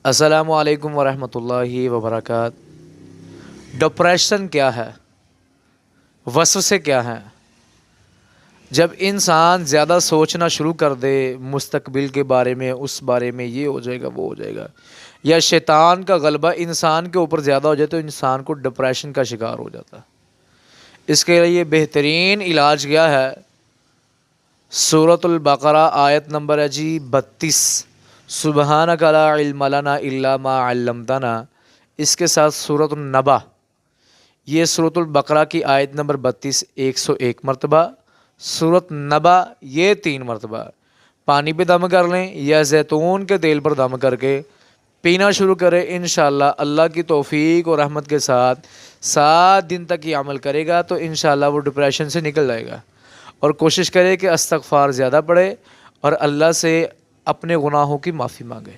अस्सलामु अलैकुम वरहमतुल्लाहि वबरकात। डिप्रेशन क्या है, वसवसे क्या हैं? जब इंसान ज़्यादा सोचना शुरू कर दे मुस्तकबिल के बारे में, उस बारे में ये हो जाएगा वो हो जाएगा, या शैतान का गलबा इंसान के ऊपर ज़्यादा हो जाए तो इंसान को डिप्रेशन का शिकार हो जाता है। इसके लिए बेहतरीन इलाज क्या है? सूरतुल बकरा आयत नंबर है जी 32, सुबहानका ला इल्म लना इल्ला मा अल्लमतना। इसके साथ सूरतुन नबा, ये सूरतुल बकरा की आयत नंबर 32 101 मरतबा, सूरत नबा ये 3 मरतबा पानी पे दम कर लें या जैतून के तेल पर दम करके पीना शुरू करें। इंशाअल्लाह अल्लाह की तौफीक और रहमत के साथ 7 दिन तक ये अमल करेगा तो इंशाअल्लाह वो डिप्रेशन से निकल जाएगा। और कोशिश करें कि इस्तग़फ़ार ज़्यादा पढ़े और अल्लाह से अपने गुनाहों की माफ़ी मांगे।